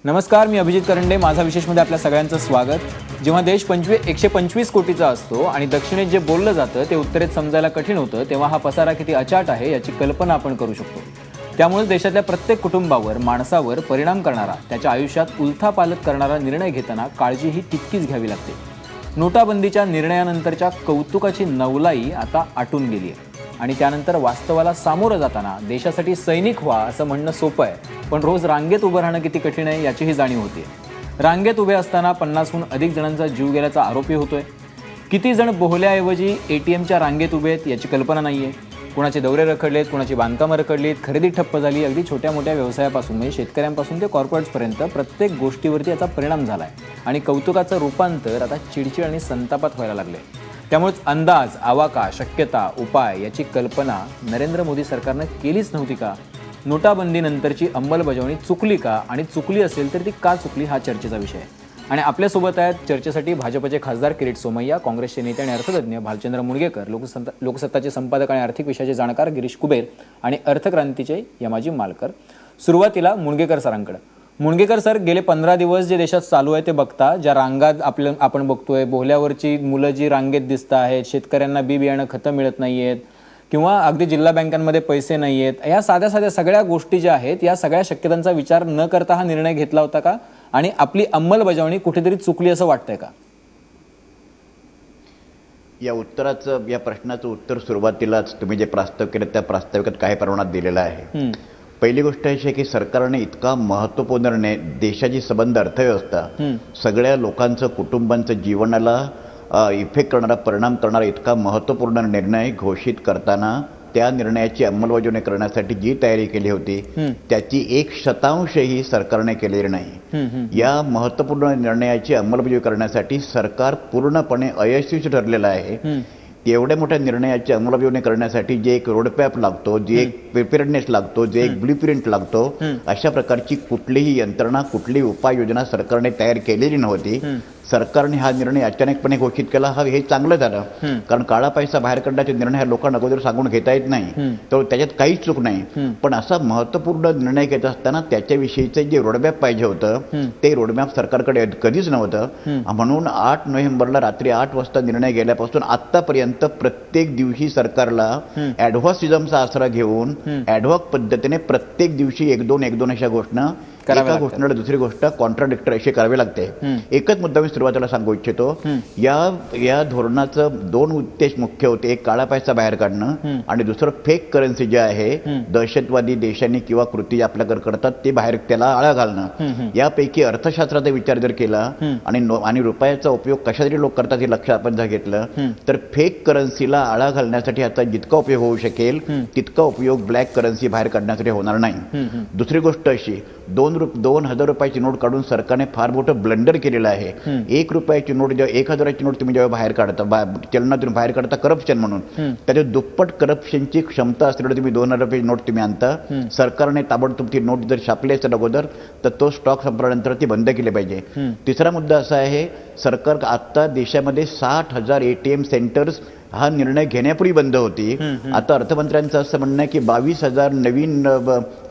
नमस्कार, मी अभिजित करंडे. माझा विशेषमध्ये आपल्या सगळ्यांचं स्वागत. जेव्हा देश 121 कोटीचा असतो आणि दक्षिणेत जे बोललं जातं ते उत्तरेत समजायला कठीण होतं, तेव्हा हा पसारा किती अचाट आहे याची कल्पना आपण करू शकतो. त्यामुळे देशातल्या प्रत्येक कुटुंबावर, माणसावर परिणाम करणारा, त्याच्या आयुष्यात उलथापालथ करणारा निर्णय घेताना काळजीही तितकीच घ्यावी लागते. नोटाबंदीच्या निर्णयानंतरच्या कौतुकाची नवलाई आता आटून गेली आहे आणि त्यानंतर वास्तवाला सामोरं जाताना देशासाठी सैनिक व्हा असं म्हणणं सोपं आहे, पण रोज रांगेत उभं राहणं किती कठीण आहे याचीही जाणीव होते. रांगेत उभे असताना 50हून अधिक जणांचा जीव गेल्याचा आरोपही होतोय. किती जण बोहल्याऐवजी ATMच्या रांगेत उभे आहेत याची कल्पना नाहीये. कुणाचे दौरे रखडलेत, कुणाची बांधकामं रखडलीत, खरेदी ठप्प झाली. अगदी छोट्या मोठ्या व्यवसायापासून म्हणजे शेतकऱ्यांपासून ते कॉर्पोरेट्सपर्यंत प्रत्येक गोष्टीवरती याचा परिणाम झालाय आणि कौतुकाचं रूपांतर आता चिडचिड आणि संतापात व्हायला लागले. त्यामुळेच अंदाज, आवाका, शक्यता, उपाय याची कल्पना नरेंद्र मोदी सरकारनं केलीच नव्हती का? नोटाबंदीनंतरची अंमलबजावणी चुकली का? आणि चुकली असेल तर ती का चुकली हा चर्चेचा विषय आहे. आणि आपल्यासोबत आहेत चर्चेसाठी भाजपचे खासदार किरीट सोमय्या, काँग्रेसचे नेते आणि अर्थतज्ञ भालचंद्र मुणगेकर, लोकसत्ताचे संपादक आणि आर्थिक विषयाचे जाणकार गिरीश कुबेर आणि अर्थक्रांतीचे यमाजी मालकर. सुरुवातीला मुणगेकर सरांकडे. मुणगेकर सर, गेले 15 दिवस जे देशात चालू आहे ते बघता, ज्या रांगात आपण बघतोय, बोहल्यावरची मुलं जी रांगेत दिसत आहेत, शेतकऱ्यांना बी बियाणं खतं मिळत नाहीयेत किंवा अगदी जिल्हा बँकांमध्ये पैसे नाहीयेत, या साध्या साध्या सगळ्या गोष्टी ज्या आहेत या सगळ्या शक्यतांचा विचार न करता हा निर्णय घेतला होता का? आणि आपली अंमलबजावणी कुठेतरी चुकली असं वाटतंय का? या प्रश्नाचं उत्तर सुरुवातीलाच तुम्ही जे प्रस्ताव केलं त्या प्रस्ताविकात काही प्रमाणात दिलेलं आहे. पहिली गोष्ट अशी आहे की सरकारने इतका महत्त्वपूर्ण निर्णय, देशाची संबंध अर्थव्यवस्था, सगळ्या लोकांचं, कुटुंबांचं जीवनाला इफेक्ट करणारा, परिणाम करणारा इतका महत्त्वपूर्ण निर्णय घोषित करताना त्या निर्णयाची अंमलबजावणी करण्यासाठी जी तयारी केली होती त्याची 1% सरकारने केलेली नाही. या महत्त्वपूर्ण निर्णयाची अंमलबजावणी करण्यासाठी सरकार पूर्णपणे अयशस्वी ठरलेलं आहे. एवढ्या मोठ्या निर्णयाची अंमलबजावणी करण्यासाठी जे एक रोडमॅप लागतो, जे एक प्रिपेअर्डनेस लागतो, जे एक ब्लूप्रिंट लागतो, अशा प्रकारची कुठलीही यंत्रणा, कुठलीही उपाययोजना सरकारने तयार केलेली नव्हती. सरकारने हा निर्णय अचानकपणे घोषित केला, हे चांगलं झालं. कारण काळा पैसा बाहेर काढण्याचे निर्णय हा लोकांना अगोदर सांगून घेता येत नाही, तर त्याच्यात काहीच चूक नाही. पण असा महत्त्वपूर्ण निर्णय घेत असताना त्याच्याविषयीचं जे रोडमॅप पाहिजे होतं ते रोडमॅप सरकारकडे कधीच नव्हतं. म्हणून 8 नोव्हेंबरला रात्री 8 वाजता निर्णय गेल्यापासून आतापर्यंत प्रत्येक दिवशी सरकारला ॲडव्हॉसिझमचा आसरा घेऊन ॲडव्हॉक पद्धतीने प्रत्येक दिवशी एक दोन अशा घोषणा, एका घोषणेला दुसरी गोष्ट कॉन्ट्राडिक्टरी अशी करावी लागते. एकच मुद्दा मी सुरुवातीला सांगू इच्छितो. या धोरणाचं 2 उद्देश मुख्य होते. एक, काळा पैसा बाहेर काढणं आणि दुसरं फेक करन्सी जे आहे, दहशतवादी देशांनी किंवा कृती आपल्याकडे करतात ते बाहेर, त्याला आळा घालणं. यापैकी अर्थशास्त्राचा विचार जर केला आणि रुपयाचा उपयोग कशासाठी लोक करतात हे लक्ष आपण जर घेतलं तर फेक करन्सीला आळा घालण्यासाठी आता जितका उपयोग होऊ शकेल तितका उपयोग ब्लॅक करन्सी बाहेर काढण्यासाठी होणार नाही. दुसरी गोष्ट अशी, 2,000 रुपयाची नोट काढून सरकारने फार मोठं ब्लंडर केलेलं आहे. 1 रुपयाची नोट, जेव्हा 1,000ची नोट तुम्ही जेव्हा बाहेर काढता, चलनातून बाहेर काढता करप्शन म्हणून, त्याच्या दुप्पट करप्शनची क्षमता असलेली तुम्ही 2,000 रुपयाची नोट तुम्ही आणता. सरकारने ताबडतोब ती नोट जर छापली असेल अगोदर तर तो स्टॉक संपल्यानंतर ती बंद केली पाहिजे. तिसरा मुद्दा असा आहे, सरकार आता देशामध्ये 60,000 ATM सेंटर्स हा निर्णय घेण्यापूर्वी बंद होती. आता अर्थमंत्र्यांचं असं म्हणणं आहे की 22,000 नवीन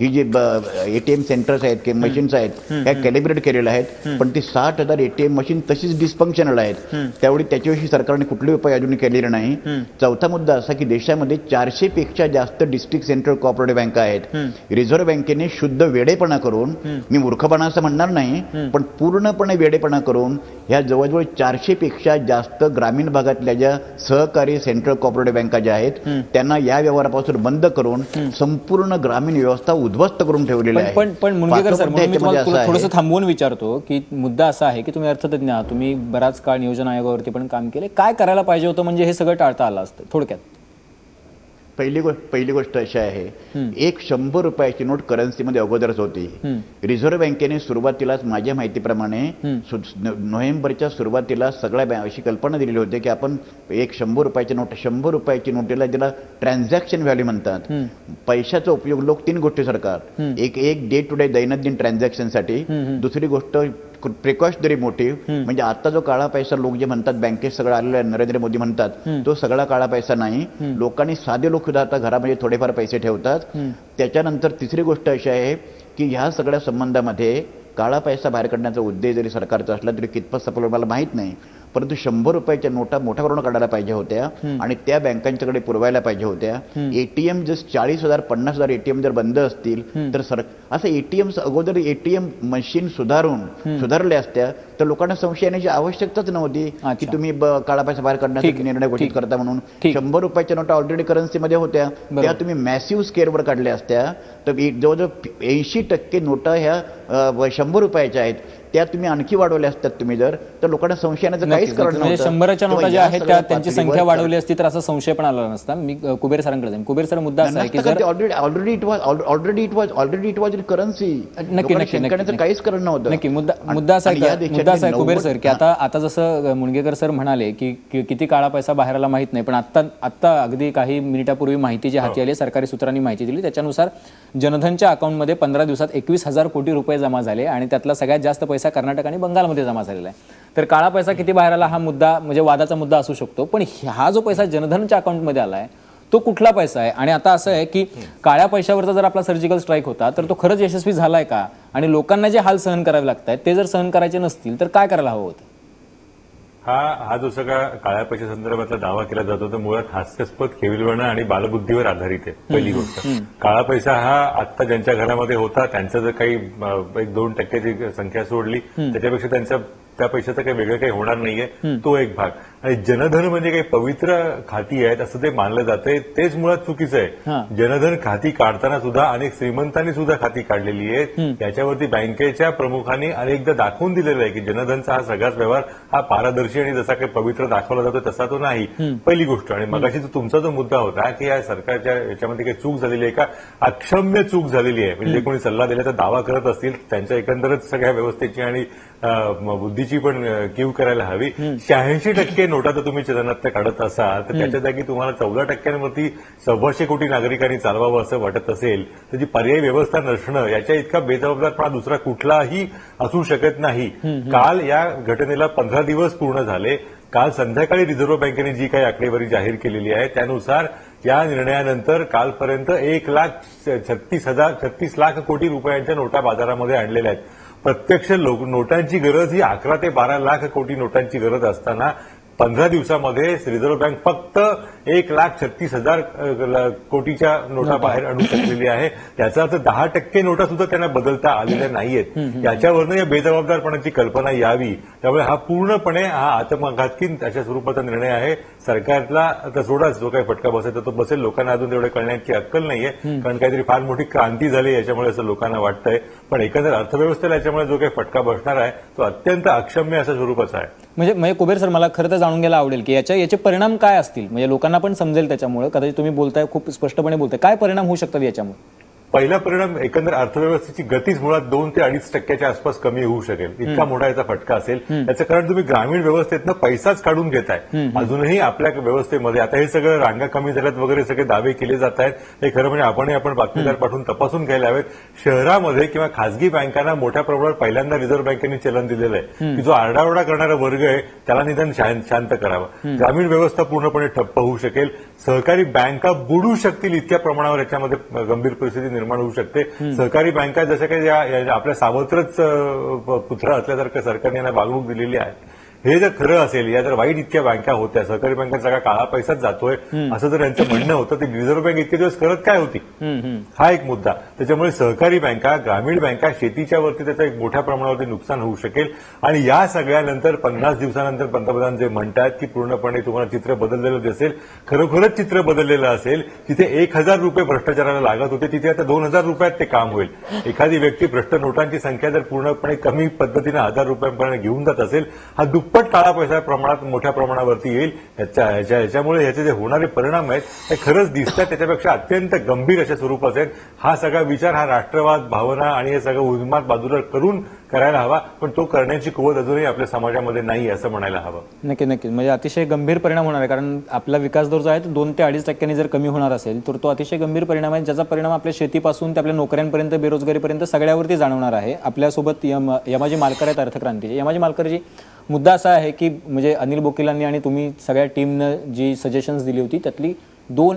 ही जी ATM सेंटर्स आहेत किंवा मशीन्स आहेत ह्या कॅलिब्रेट केलेल्या आहेत, पण ती 60,000 ATM मशीन तशीच डिस्फंक्शनल आहेत. त्यावेळी त्याच्याविषयी सरकारने कुठली उपाययोजना केलेली नाही. चौथा मुद्दा असा की देशामध्ये 400 पेक्षा जास्त डिस्ट्रिक्ट सेंट्रल कोऑपरेटिव्ह बँका आहेत. रिझर्व्ह बँकेने शुद्ध वेडेपणा करून, मी मूर्खपणा असं म्हणणार नाही, पण पूर्णपणे वेडेपणा करून ह्या जवळजवळ 400 पेक्षा जास्त ग्रामीण भागातल्या ज्या सहकारी सेंट्रल कोऑपरेटिव्ह बँका ज्या आहेत त्यांना या व्यवहारापासून बंद करून संपूर्ण ग्रामीण व्यवस्था उद्ध्वस्त करून ठेवलेली आहे. पण मुणगेकर सर, मी तुम्हाला थोडंसं थांबवून विचारतो की मुद्दा असा आहे की तुम्ही अर्थतज्ञ आहात, तुम्ही बराच काळ नियोजन आयोगावरती पण काम केले. काय करायला पाहिजे होतं म्हणजे हे सगळं टाळता आलं असतं थोडक्यात? पहिली गोष्ट अशी आहे, 100 रुपयाची नोट करन्सीमध्ये अगोदरच होती. रिझर्व्ह बँकेने सुरुवातीलाच माझ्या माहितीप्रमाणे नोव्हेंबरच्या सुरुवातीला सगळ्या अशी कल्पना दिलेली होती की आपण 100 रुपयाची नोट, 100 रुपयाची नोटीला ज्याला ट्रान्झॅक्शन व्हॅल्यू म्हणतात, पैशाचा उपयोग लोक 3 गोष्टी सरकार, एक डे टू डे दैनंदिन ट्रान्झॅक्शनसाठी, दुसरी गोष्ट प्रिकॉशनरी मोटिव्ह म्हणजे आता जो काळा पैसा लोक जे म्हणतात बँकेत सगळं आलेला आहे, नरेंद्र मोदी म्हणतात तो सगळा काळा पैसा नाही. लोकांनी, साधे लोक सुद्धा आता घरामध्ये थोडेफार पैसे ठेवतात. त्याच्यानंतर तिसरी गोष्ट अशी आहे की ह्या सगळ्या संबंधामध्ये काळा पैसा बाहेर काढण्याचा उद्देश जरी सरकारचा असला तरी कितपत सफल मला माहीत नाही, परंतु 100 रुपयाच्या नोटा मोठ्या प्रमाणात काढायला पाहिजे होत्या आणि त्या बँकांच्याकडे पुरवायला पाहिजे होत्या. एटीएम जर 40,000 50,000 एटीएम जर बंद असतील तर असं एटीएम अगोदर एटीएम मशीन सुधारल्या असत्या तर लोकांना संशय येण्याची आवश्यकताच नव्हती की तुम्ही काळा पैसा बाहेर काढण्याचा निर्णय घोषित करता म्हणून. 100 रुपयाच्या नोटा ऑलरेडी करन्सीमध्ये होत्या, त्या तुम्ही मॅसिव्ह स्केलवर काढल्या असत्या तर जवळजवळ 80% नोटा ह्या 100 रुपयाच्या आहेत, त्या तुम्ही आणखी वाढवल्या असतात तुम्ही जर तर लोकांना संशयाचं काहीच कारण म्हणजे 100च्या नोटा ज्या आहेत त्या त्यांची संख्या वाढवली असती तर असा संशय पण आला नसता. मी कुबेर सरांकडे जाईन. कुबेर सर, मुद्दा असा आहे की जर ऑलरेडी इट वॉज करन्सी, नक्की काहीच कारण नव्हतं. नक्की मुद्दा असा आहे कुबेर सर की आता जसं मुणगेकर सर म्हणाले की किती काळा पैसा बाहेर आला माहित नाही, पण आता अगदी काही मिनिटापूर्वी माहिती जी हाती आली, सरकारी सूत्रांनी माहिती दिली, त्याच्यानुसार जनधनच्या अकाउंटमध्ये 15 दिवसात 21,000 कोटी रुपये जमा झाले आणि त्यातला सगळ्यात जास्त पैसा कर्नाटक आणि बंगालमध्ये जमा झालेला आहे. तर काळा पैसा किती बाहेर आला हा मुद्दा म्हणजे वादाचा मुद्दा असू शकतो, पण हा जो पैसा जनधनच्या अकाउंटमध्ये आलाय तो कुठला पैसा आहे? आणि आता असं आहे की काळ्या पैशावरचा जर आपला सर्जिकल स्ट्राईक होता तर तो खरंच यशस्वी झालाय का? आणि लोकांना जे हाल सहन करावे लागतात ते जर सहन करायचे नसतील तर काय करायला हवं होतं? हा जो सगळा काळ्या पैशा संदर्भातला दावा केला जातो तो मुळात हास्यास्पद, केविलवाणा आणि बालबुद्धीवर आधारित आहे. पहिली गोष्ट, काळा पैसा हा आता ज्यांच्या घरामध्ये होता त्यांचं जर काही 1-2% संख्या सोडली त्याच्यापेक्षा त्या पैशाचं काही वेगळं काही होणार नाहीये, तो एक भाग. आणि जनधन म्हणजे काही पवित्र खाती आहेत असं ते मानलं जातंय, तेच मुळात चुकीचं आहे. जनधन खाती काढताना सुद्धा अनेक श्रीमंतांनी सुद्धा खाती काढलेली आहेत. याच्यावरती बँकेच्या प्रमुखांनी अनेकदा दाखवून दिलेलं आहे की जनधनचा हा सगळाच व्यवहार हा पारदर्शी आणि जसा काही पवित्र दाखवला जातो तसा तो नाही. पहिली गोष्ट. आणि मगाशी तुमचा जो मुद्दा होता की या सरकारच्या याच्यामध्ये काही चूक झालेली आहे का, अक्षम्य चूक झालेली आहे. म्हणजे जे कोणी सल्ला दिल्याचा दावा करत असतील त्यांच्या एकंदरच सगळ्या व्यवस्थेची आणि बुद्धीची पण कीव करायला हवी. 86% नोटा जर तुम्ही चलनात काढत असाल तर त्याच्या जागी तुम्हाला 14%वरती 1,200 कोटी नागरिकांनी चालवावं असं वाटत असेल तर जी पर्यायी व्यवस्था नसणं याच्या इतका बेजबाबदारपणा दुसरा कुठलाही असू शकत नाही. काल या घटनेला 15 दिवस पूर्ण झाले. काल संध्याकाळी रिझर्व्ह बँकेने जी काही आकडेवारी जाहीर केलेली आहे त्यानुसार या निर्णयानंतर कालपर्यंत 1,36 लाख कोटी रुपयांच्या नोटा बाजारामध्ये आणलेल्या आहेत. प्रत्यक्ष नोटांची गरज ही 11 ते 12 लाख कोटी नोटांची गरज असताना 15 दिवसामध्ये रिझर्व्ह बँक फक्त 1,36,000 कोटीच्या नोटा बाहेर आणू शकलेली आहे. याचा अर्थ 10% नोटा सुद्धा त्यांना बदलता आलेल्या नाहीयेत. याच्यावरनं या बेजबाबदारपणाची कल्पना यावी. त्यामुळे हा पूर्णपणे हा आत्मघातकी अशा स्वरूपाचा निर्णय आहे. सरकारला आता सोडाच जो काही फटका बसायचा तो बसेल. लोकांना अजून तेवढे कळण्याची अक्कल नाहीये, कारण काहीतरी फार मोठी क्रांती झाली याच्यामुळे असं लोकांना वाटतंय. पण एकंदर अर्थव्यवस्थेला याच्यामुळे जो काही फटका बसणार आहे तो अत्यंत अक्षम्य अशा स्वरूपाचा आहे. म्हणजे कुबेर सर, मला खरं तर जाणून घ्यायला आवडेल की याचे परिणाम काय असतील, म्हणजे लोकांना पण समजेल त्याच्यामुळे. कदाचित तुम्ही बोलताय खूप स्पष्टपणे बोलताय, काय परिणाम होऊ शकतात याच्यामुळे? पहिला परिणाम, एकंदर अर्थव्यवस्थेची गतीच मुळात 2 ते 2.5% आसपास कमी होऊ शकेल. इतका मोठा याचा फटका असेल. याचं कारण तुम्ही ग्रामीण व्यवस्थेतनं पैसाच काढून घेताय. अजूनही आपल्या व्यवस्थेमध्ये आता हे सगळं रांगा कमी झाल्यात वगैरे सगळे दावे केले जात आहेत. हे खरं म्हणजे आपण बातमीदार पाठवून तपासून घ्यायला हवेत. शहरामध्ये किंवा खासगी बँकांना मोठ्या प्रमाणात पहिल्यांदा रिझर्व्ह बँकेने चलन दिलेलं आहे की जो आरडाओरडा करणारा वर्ग आहे त्याला निदान शांत करावं. ग्रामीण व्यवस्था पूर्णपणे ठप्प होऊ शकेल. सहकारी बँका बुडू शकतील. इतक्या प्रमाणावर याच्यामध्ये गंभीर परिस्थिती निर्माण होऊ शकते. सहकारी बँका जसं काही आपल्या सावत्रच पुत्र असल्यासारखं सरकारने यांना वागणूक दिलेली आहे. हे जर खरं असेल, या जर वाईट इतक्या बँका होत्या, सहकारी बँकांचा सगळा काळा पैसाच जातोय असं जर यांचं म्हणणं होतं तर रिझर्व्ह बँक इतके दिवस करत काय होती, हा एक मुद्दा. त्याच्यामुळे सहकारी बँका, ग्रामीण बँका, शेतीच्या वरती त्याचं एक मोठ्या प्रमाणावरती नुकसान होऊ शकेल. आणि या सगळ्यानंतर 50 दिवसानंतर पंतप्रधान जे म्हणतात की पूर्णपणे तुम्हाला चित्र बदललेलं दिसेल, खरोखरच चित्र बदललेलं असेल. तिथे 1,000 रुपये भ्रष्टाचाराला लागत होते तिथे आता 2,000 रुपयात ते काम होईल. एखादी व्यक्ती भ्रष्ट नोटांची संख्या जर पूर्णपणे कमी पद्धतीने 1,000 रुपयांपर्यंत घेऊन जात असेल, हा दुप्पट काळा पैसा प्रमाणात मोठ्या प्रमाणावरती येईल. याच्यामुळे याचे जे होणारे परिणाम आहेत ते खरंच दिसतात. त्याच्यापेक्षा अत्यंत गंभीर अशा स्वरूपाचे आहेत. हा सगळा विचार, हा राष्ट्रवाद भावना आणि हे सगळं उन्माद बाजूला करून करायला हवा, पण तो करण्याची कुवत अजूनही आपल्या समाजामध्ये नाही असं म्हणायला हवं. नक्की. म्हणजे अतिशय गंभीर परिणाम होणार आहे, कारण आपला विकास दर जो आहे तो 2 ते 2.5% जर कमी होणार असेल तर तो अतिशय गंभीर परिणाम आहे, ज्याचा परिणाम आपल्या शेतीपासून ते आपल्या नोकऱ्यांपर्यंत, बेरोजगारीपर्यंत सगळ्यावरती जाणवणार आहे. आपल्यासोबत यमाजी मालकर आहेत अर्थक्रांतीचे. यमाजी मालकरजी, मुद्दा असा आहे की म्हणजे अनिल बोकीलांनी आणि तुम्ही सगळ्या टीमनं जी सजेशन्स दिली होती त्यातली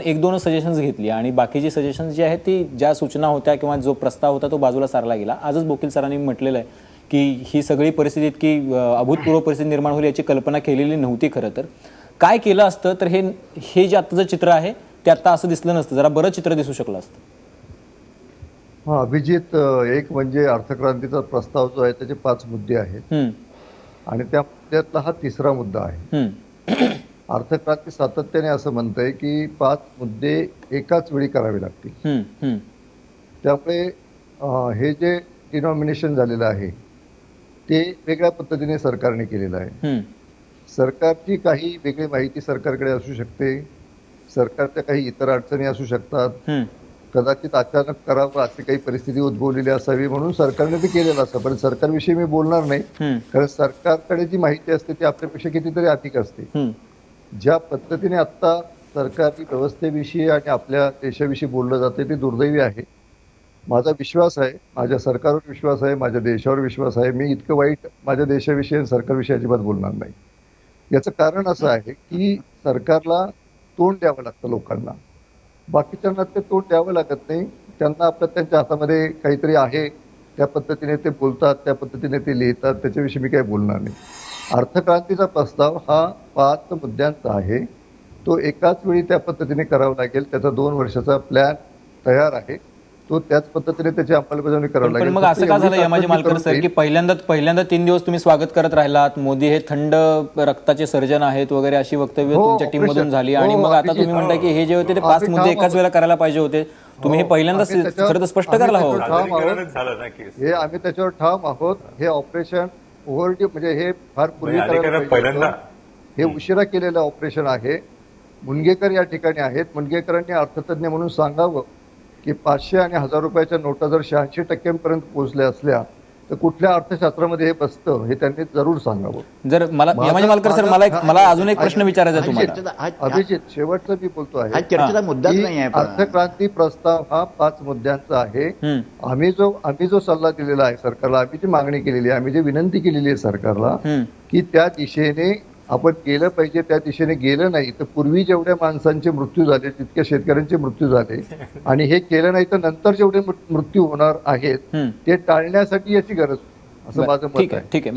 एक दोन सजेशन्स घेतली आणि बाकीची सजेशन्स जी आहेत ती ज्या सूचना होत्या किंवा जो प्रस्ताव होता तो बाजूला सारला गेला. आजच बोकील सरांनी म्हटलेलं आहे की ही सगळी परिस्थिती इतकी अभूतपूर्व परिस्थिती निर्माण होईल याची कल्पना केलेली नव्हती. खरं तर काय केलं असतं तर हे जे आत्ताचं चित्र आहे ते आत्ता असं दिसलं नसतं, जरा बरं चित्र दिसू शकलं असतं. हा अभिजित, एक म्हणजे अर्थक्रांतीचा प्रस्ताव जो आहे त्याचे 5 मुद्दे आहेत आणि त्या मुद्द्यातला हा तिसरा मुद्दा आहे. अर्थक्रांती सातत्याने असं म्हणतंय की 5 मुद्दे एकाच वेळी करावे लागतील. त्यामुळे हे जे डिनॉमिनेशन झालेलं आहे ते वेगळ्या पद्धतीने सरकारने केलेलं आहे. सरकारची काही वेगळी माहिती सरकारकडे असू शकते, सरकारच्या काही इतर अडचणी असू शकतात, कदाचित अचानक करावं अशी काही परिस्थिती उद्भवलेली असावी म्हणून सरकारने ते केलेलं असतं. पण सरकारविषयी मी बोलणार नाही, कारण सरकारकडे जी माहिती असते ती आपल्यापेक्षा कितीतरी अधिक असते. ज्या पद्धतीने आता सरकारी व्यवस्थेविषयी आणि आपल्या देशाविषयी बोललं जाते ते दुर्दैवी आहे. माझा विश्वास आहे, माझ्या सरकारवर विश्वास आहे, माझ्या देशावर विश्वास आहे. मी इतकं वाईट माझ्या देशाविषयी आणि सरकारविषयी अजिबात बोलणार नाही. याचं कारण असं आहे की सरकारला तोंड द्यावं लागतं लोकांना, बाकीच्यांना ते तोंड द्यावं लागत नाही. त्यांना आपलं त्यांच्या हातामध्ये काहीतरी आहे, त्या पद्धतीने ते बोलतात, त्या पद्धतीने ते लिहितात, त्याच्याविषयी मी काही बोलणार नाही. अर्थक्रांतीचा प्रस्ताव हा 5 मुद्द्यांचा आहे, तो एकाच वेळी त्या पद्धतीने करावा लागेल. त्याचा 2 वर्षाचा प्लॅन तयार आहे, तो त्याच पद्धतीने त्याची अंमलबजावणी करावी लागेल. मग असं का झालं यमाजी मालकर सर की पहिल्यांदा 3 दिवस तुम्ही स्वागत करत राहिलात, मोदी हे थंड रक्ताचे सर्जन आहेत वगैरे अशी वक्तव्य तुमच्या टीम मधून झाली आणि मग आता तुम्ही म्हणताय की हे जे होते ते 5 मुद्दे एकाच वेळेला करायला पाहिजे होते. तुम्ही हे पहिल्यांदाच खरं तर स्पष्ट करायला हवं. हे आम्ही त्याच्यावर ठाम आहोत. हे ऑपरेशन ओव्हरड्यू म्हणजे हे फार पूर्वी करायला पाहिजे होतं. हे उशिरा केलेलं ऑपरेशन आहे. मुनगेकर या ठिकाणी आहेत. मुनगेकरांनी अर्थतज्ञ म्हणून सांगावं की 500 आणि 1000 रुपयाच्या नोटा जर 86% पोहोचल्या असल्या तर कुठल्या अर्थशास्त्रामध्ये हे बसतं हे त्यांनी जरूर सांगावं. जर यमाजी मालकर सर मला अजून एक प्रश्न विचारायचा आहे तुम्हाला. अभिजित, शेवटचं मी बोलतो आहे, चर्चेचा मुद्दाच नाही आहे. अर्थक्रांती प्रस्ताव हा 5 मुद्द्यांचा आहे. आम्ही जो सल्ला दिलेला आहे सरकारला, आम्ही जी मागणी केलेली आहे, आम्ही जी विनंती केलेली आहे सरकारला की त्या दिशेने आपण गेलं पाहिजे, त्या दिशेने गेलं नाही तर पूर्वी जेवढ्या माणसांचे मृत्यू झाले तितक्या शेतकऱ्यांचे मृत्यू झाले आणि हे केलं नाही तर नंतर जेवढे मृत्यू होणार आहेत ते टाळण्यासाठी याची गरज, असं माझं मत आहे. ठीक आहे.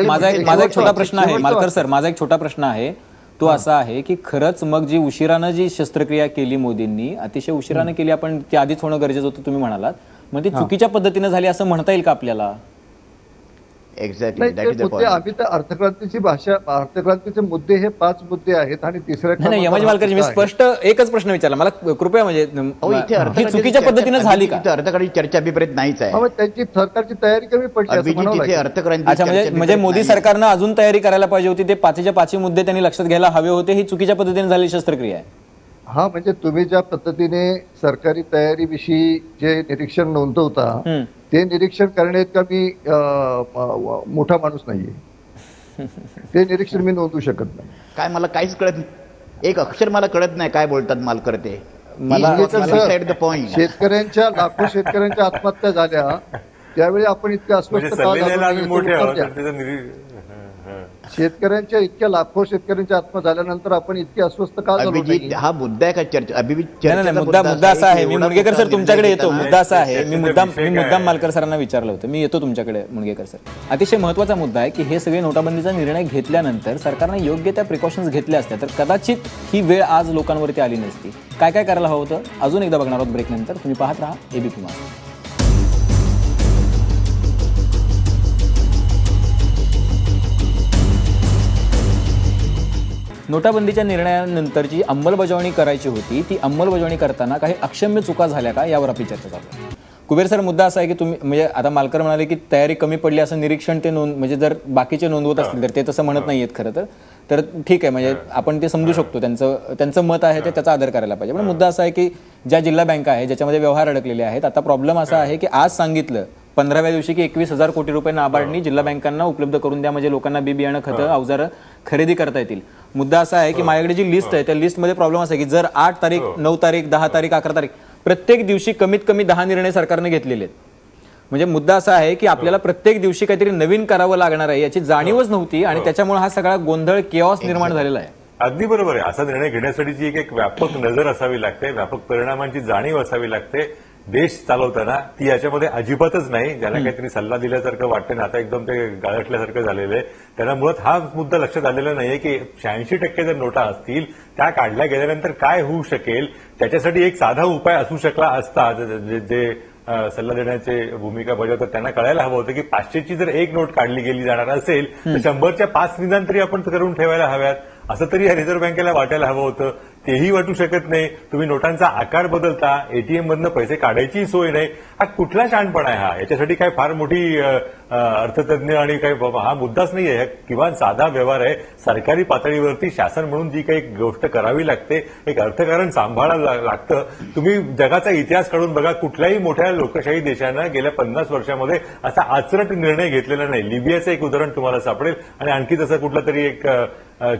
माझा एक छोटा प्रश्न आहे मालकर सर, माझा एक छोटा प्रश्न आहे तो असा आहे की खरंच मग जी उशिरानं जी शस्त्रक्रिया केली मोदींनी, अतिशय उशिरानं केली, आपण ती आधीच होणं गरजेचं होतं तुम्ही म्हणालात, मग ती चुकीच्या पद्धतीनं झाली असं म्हणता येईल का आपल्याला? एक्झॅक्टली. आम्ही तर अर्थक्रांतीची भाषा, अर्थक्रांतीचे मुद्दे हे 5 मुद्दे आहेत आणि तिसऱ्या यमाजी मालकरजी मी स्पष्ट एकच प्रश्न विचारला मला, कृपया म्हणजे चुकीच्या पद्धतीनं झाली का? अर्थक्रांती चर्चा अभिप्रेत नाहीच आहे. त्यांची सरकारची तयारी कमी पडली. अच्छा, म्हणजे मोदी सरकारनं अजून तयारी करायला पाहिजे होती. ते 5च्या 5 मुद्दे त्यांनी लक्षात घ्यायला हवे होते. ही चुकीच्या पद्धतीने झालेली शस्त्रक्रिया आहे. हा, म्हणजे तुम्ही ज्या पद्धतीने सरकारी तयारीविषयी जे निरीक्षण नोंदवता ते निरीक्षण करण्याइतका मी मोठा माणूस नाहीये. ते निरीक्षण मी नोंदवू शकत नाही. काय मला काहीच कळत नाही, एक अक्षर मला कळत नाही काय बोलतात मालकर ते. शेतकऱ्यांच्या लाखो शेतकऱ्यांच्या आत्महत्या झाल्या त्यावेळी आपण इतक्या अस्वस्थ का झालो? शेतकऱ्यांच्या इतक्या लाखो शेतकऱ्यांच्या आत्महत्या झाल्यानंतर आपण इतके अस्वस्थ का झालो? हा मुद्दा आहे का चर्चा? मुद्दा असा आहे, मी मुनगेकर सर तुमच्याकडे येतो. मुद्दा असा आहे, मी मुद्दाम मालकर सरांना विचारलं होतं, मी येतो तुमच्याकडे मुनगेकर सर. अतिशय महत्वाचा मुद्दा आहे की हे सगळे नोटाबंदीचा निर्णय घेतल्यानंतर सरकारने योग्य त्या प्रिकॉशन्स घेतल्या असत्या तर कदाचित ही वेळ आज लोकांवरती आली नसती. काय काय करायला हवं होतं अजून एकदा बघणार आहोत ब्रेक नंतर. तुम्ही पाहत राहा एबीपी माझा. नोटाबंदीच्या निर्णयानंतर अंमलबजावणी करायची होती, ती अंमलबजावणी करताना काही अक्षम्य चुका झाल्या का यावर आपली चर्चा चालू आहे. कुबेर सर, मुद्दा असा आहे की तुम्ही म्हणजे आता मालकर म्हणाले की तयारी कमी पडली असं निरीक्षण ते म्हणजे जर बाकीचे नोंदवत असतील तर ते तसं म्हणत नाहीयेत खरं तर ठीक आहे, म्हणजे आपण ते समजू शकतो, त्यांचं मत आहे ते त्याचा आदर करायला पाहिजे. पण मुद्दा असा आहे की ज्या जिल्हा बँका आहे ज्याच्यामध्ये व्यवहार अडकलेले आहेत, आता प्रॉब्लेम असा आहे की आज सांगितलं 15व्या दिवशी की 21,000 कोटी रुपये नाबार्डनी जिल्हा बँकांना उपलब्ध करून द्या, म्हणजे लोकांना बी बियाणं खतं अवजारं खरेदी करता येतील. मुद्दा असा आहे की माझ्याकडे जी लिस्ट आहे त्या लिस्टमध्ये प्रॉब्लेम असा आहे की जर 8 तारीख 9 तारीख 10 तारीख 11 तारीख प्रत्येक दिवशी कमीत कमी 10 निर्णय सरकारने घेतलेले आहेत. म्हणजे मुद्दा असा आहे की आपल्याला प्रत्येक दिवशी काहीतरी नवीन करावं लागणार आहे याची जाणीवच नव्हती आणि त्याच्यामुळे हा सगळा गोंधळ केऑस निर्माण झालेला आहे. अगदी बरोबर आहे. असा निर्णय घेण्यासाठीची एक व्यापक नजर असावी लागते, व्यापक परिणामांची जाणीव असावी लागते. देश चालवताना ती याच्यामध्ये अजिबातच नाही. ज्याला काहीतरी सल्ला दिल्यासारखं वाटतं ना, आता एकदम ते गाळटल्यासारखं झालेलं आहे. त्यांना मुळात हा मुद्दा लक्षात आलेला नाहीये की 86% जर नोटा असतील त्या काढल्या गेल्यानंतर काय होऊ शकेल. त्याच्यासाठी एक साधा उपाय असू शकला असता. जे सल्ला देण्याची भूमिका बजावतात त्यांना कळायला हवं होतं की 500ची जर एक नोट काढली गेली जाणार असेल तर 100च्या 5 निदान तरी आपण करून ठेवायला हव्यात, असं तरी या रिझर्व्ह बँकेला वाटायला हवं होतं. तेही वाटू शकत नाही. तुम्ही नोटांचा आकार बदलता, एटीएम मधनं पैसे काढायची सोय नाही. हा कुठला शहाणपणा आहे हा? याच्यासाठी काय फार मोठी अर्थतज्ञ आणि काही हा मुद्दाच नाहीये. हा किंवा साधा व्यवहार आहे. सरकारी पातळीवरती शासन म्हणून जी काही गोष्ट करावी लागते, एक अर्थकारण सांभाळायला लागतं. तुम्ही जगाचा इतिहास काढून बघा, कुठल्याही मोठ्या लोकशाही देशानं गेल्या 50 वर्षामध्ये असा आचरट निर्णय घेतलेला नाही. लिबियाचं एक उदाहरण तुम्हाला सापडेल आणि आणखी तसा कुठला तरी एक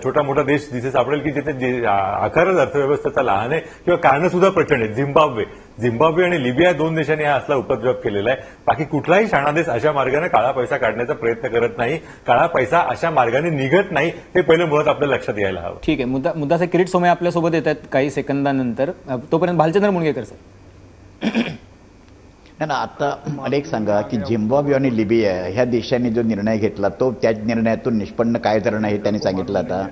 छोटा मोठा देश जिथे सापडेल की जिथे आकारच अर्थव्यवस्थेचा लहान आहे किंवा कारणं सुद्धा प्रचंड आहे. झिम्बाब्वे आणि लिबिया 2 देशांनी हा असला उपद्रव केलेला आहे. बाकी कुठलाही शाणा देश अशा मार्गाने काळा पैसा काढण्याचा प्रयत्न करत नाही. काळा पैसा अशा मार्गाने निघत नाही. हे पहिलं मुळात आपल्या लक्षात यायला हवं. ठीक आहे. मुद्दाचे किरीट सोमय आपल्यासोबत येत आहेत काही सेकंदानंतर. तोपर्यंत भालचंद्र मुणगेकर सर. ना आता मला एक सांगा की झिम्बाब्वे आणि लिबिया ह्या देशांनी जो निर्णय घेतला तो त्या निर्णयातून निष्पन्न काय झालं नाही त्यांनी सांगितलं. आता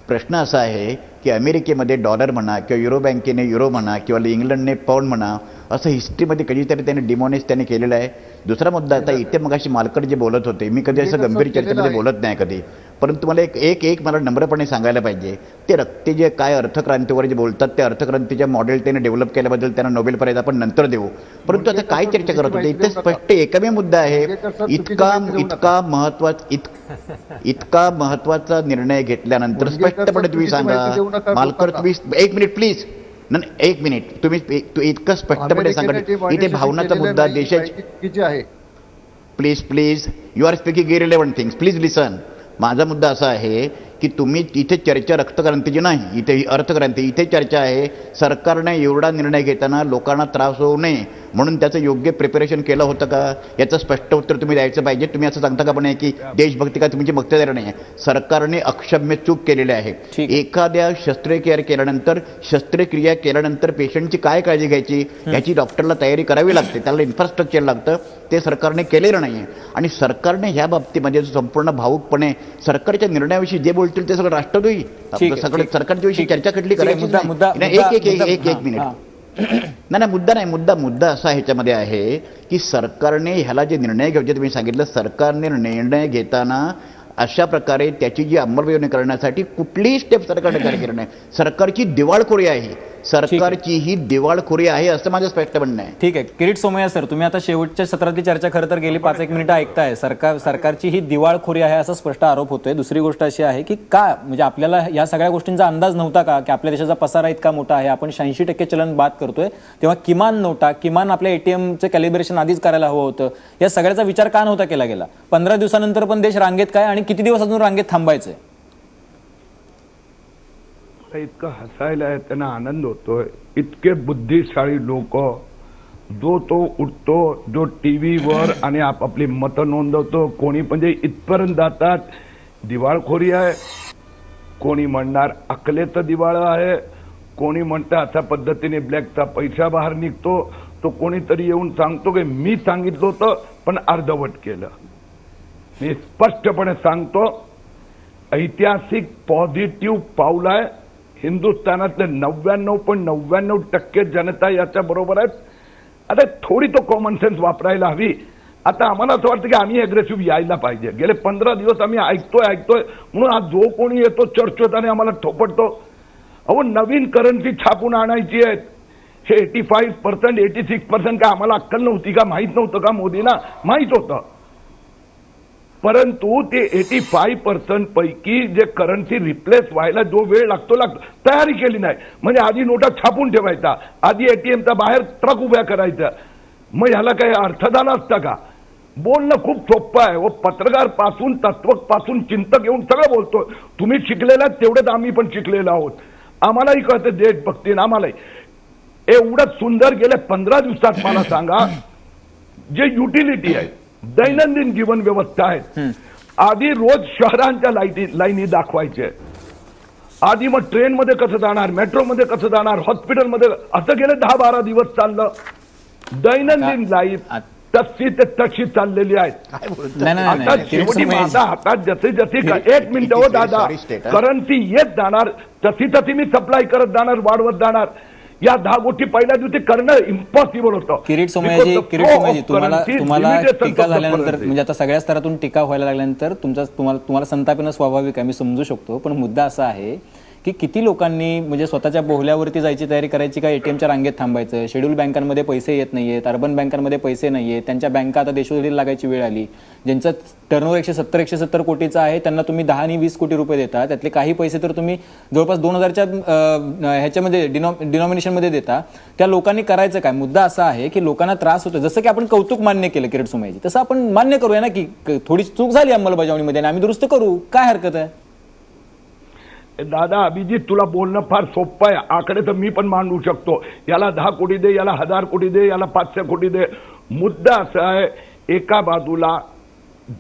प्रश्न असा आहे की अमेरिकेमध्ये डॉलर म्हणा किंवा युरो बँकेने युरो म्हणा किंवा इंग्लंडने पाऊंड म्हणा असं हिस्ट्रीमध्ये कधीतरी त्यांनी डिमॉनिस त्यांनी केलेलं आहे. दुसरा मुद्दा आता इथे मगाशी मालकड जे बोलत होते, मी कधी असं गंभीर चर्चेमध्ये बोलत नाही कधी, परंतु मला एक मला नम्रपणे सांगायला पाहिजे, ते जे काय अर्थक्रांतीवर जे बोलतात त्या अर्थक्रांतीच्या मॉडेल त्यांनी डेव्हलप केल्याबद्दल त्यांना नोबेल प्राइज आपण नंतर देऊ. परंतु आता काय चर्चा करत होते इथे स्पष्ट एकमेव मुद्दा आहे. इतका महत्वाचा निर्णय घेतल्यानंतर स्पष्टपणे तुम्ही सांगा मालकर, तुम्ही एक मिनिट प्लीज, एक मिनिट, तुम्ही इतकं स्पष्टपणे सांगा इथे भावनाचा मुद्दा देशाची आहे. Please you are speaking irrelevant things, please listen. माझा मुद्दा असा आहे की तुम्ही इथे चर्चा रक्तक्रांतीची नाही, इथे अर्थक्रांती, इथे चर्चा आहे सरकारने एवढा निर्णय घेताना लोकांना त्रास होऊ नये म्हणून त्याचं योग्य प्रिपरेशन केलं होतं का, याचं स्पष्ट उत्तर तुम्ही द्यायचं पाहिजे. तुम्ही असं सांगता का पण की देशभक्ती का तुमची मक्तेदारी नाही आहे. सरकारने अक्षम्य चूक केलेली आहे. एखाद्या शस्त्रक्रिया केल्यानंतर पेशंटची काय काळजी घ्यायची याची डॉक्टरला तयारी करावी लागते, त्याला इन्फ्रास्ट्रक्चर लागतं, ते सरकारने केलेलं नाही आहे. आणि सरकारने ह्या बाबतीमध्ये संपूर्ण भावुकपणे सरकारच्या निर्णयाविषयी जे बोलतील ते सगळं राष्ट्रद्रोही, सगळं सरकारच्या विषयी चर्चा कुठली करायची एक मिनिट नाही, मुद्दा असा ह्याच्यामध्ये आहे की सरकारने ह्याला जे निर्णय घ्यायचे तुम्ही सांगितलं, सरकारने निर्णय घेताना अशा प्रकारे त्याची जी अंमलबजावणी करण्यासाठी कुठलीही स्टेप सरकारने कार्य केलं नाही. सरकारची दिवाळखोरी आहे, सरकारची ही दिवाळखोरी आहे असं माझं स्पष्ट म्हणणं आहे. ठीक आहे. किरीट सोमय्या सर, तुम्ही आता शेवटच्या सत्रातली चर्चा खरं तर गेली 5-1 मिनिटं ऐकताय. सरकारची ही दिवाळखोरी आहे असा स्पष्ट आरोप होतोय. दुसरी गोष्ट अशी आहे की का म्हणजे आपल्याला या सगळ्या गोष्टींचा अंदाज नव्हता का की आपल्या देशाचा पसारा इतका मोठा आहे, आपण 86% चलन बाद करतोय, तेव्हा किमान नोटा, किमान आपल्या एटीएमचं कॅलिब्रेशन आधीच करायला हवं होतं. या सगळ्याचा विचार का नव्हता केला गेला? 15 दिवसानंतर पण देश रांगेत काय आणि किती दिवस अजून रांगेत थांबायचंय? इतकं हसायला आहे, त्यांना आनंद होतोय. इतके बुद्धिशाळी लोक, जो तो उठतो, जो टीव्हीवर आणि आपापली मतं नोंदवतो, कोणी म्हणजे इथपर्यंत जातात दिवाळखोरी आहे, कोणी म्हणणार अकलेचं दिवाळ आहे, कोणी म्हणतं अशा पद्धतीने ब्लॅकचा पैसा बाहेर निघतो, तो कोणीतरी येऊन सांगतो की मी सांगितलं होतं पण अर्धवट केलं. मी स्पष्टपणे सांगतो, ऐतिहासिक पॉझिटिव्ह पाऊल आहे. हिंदुस्थानातले 99.99% जनता याच्या बरोबर आहेत. आता थोडी तो कॉमन सेन्स वापरायला हवी. आता आम्हाला असं वाटतं की आम्ही अग्रेसिव्ह यायला पाहिजे. गेले 15 दिवस आम्ही ऐकतोय म्हणून आज जो कोणी येतो चर्चेत आणि आम्हाला थोपटतो. अहो, नवीन करन्सी छापून आणायची आहेत. हे 85%, 86% का आम्हाला अक्कल नव्हती का? माहीत नव्हतं का मोदींना? माहीत होतं. परंतु ते 85% पैकी जे करन्सी रिप्लेस व्हायला जो वेळ लागतो तयारी केली नाही. म्हणजे आधी नोटा छापून ठेवायचा, आधी एटीएमचा बाहेर ट्रक उभ्या करायचा. मग ह्याला काही अर्थ झाला असता का? बोलणं खूप सोपं आहे. व पत्रकार पासून तत्वक पासून चिंतक येऊन सगळं बोलतो. तुम्ही शिकलेला तेवढेच आम्ही पण शिकलेलो आहोत. आम्हालाही कळतं देशभक्तीनं. आम्हालाही एवढं सुंदर गेले 15 दिवसात मला सांगा जे युटिलिटी आहे, दैनंदिन जीवन व्यवस्था आहेत, आधी रोज शहरांच्या लाईनी दाखवायचे. आधी मग ट्रेनमध्ये कसं जाणार, मेट्रोमध्ये कसं जाणार, हॉस्पिटलमध्ये, असं गेले 10-12 दिवस चाललं. दैनंदिन लाईफ तशी ते तशी चाललेली आहेत. आता शेवटी माझ्या हातात जसे एक मिनिट हो दादा, करन्सी येत जाणार तशी तशी मी सप्लाय करत जाणार, वाढवत जाणार. या 10 गोष्टी पहिल्या दिवशी करणं इम्पॉसिबल होतं. किरीट सोमय्याजी, तुम्हाला टीका झाल्यानंतर, म्हणजे आता सगळ्या स्तरातून टीका व्हायला लागल्यानंतर तुम्हाला संताप येणं स्वाभाविक आहे, मी समजू शकतो. पण मुद्दा असा आहे की किती लोकांनी म्हणजे स्वतःच्या बोहल्यावरती जायची तयारी करायची का एटीएमच्या रांगेत थांबायचं. शेड्यूल बँकांमध्ये पैसे येत नाहीयेत, अर्बन बँकांमध्ये पैसे नाहीयेत, त्यांच्या बँका आता देशोधडी लागायची वेळ आली. ज्यांचं टर्नओव्हर 170 कोटीचं आहे त्यांना तुम्ही 10 आणि 20 कोटी रुपये देता. त्यातले काही पैसे तर तुम्ही जवळपास 2000च्या ह्याच्यामध्ये डिनॉमिनेशनमध्ये देता. त्या लोकांनी करायचं काय. मुद्दा असा आहे की लोकांना त्रास होतो. जसं की आपण कौतुक मान्य केलं किरीट सोमय्याजी, तसं आपण मान्य करूया ना की थोडी चूक झाली अंमलबजावणीमध्ये आणि आम्ही दुरुस्त करू. काय हरकत आहे. दादा अभिजित, तुला बोलणं फार सोपं आहे. आकडे तर मी पण मांडू शकतो. याला 10 कोटी दे, याला 1000 कोटी दे, याला 500 कोटी दे. मुद्दा असा आहे, एका बाजूला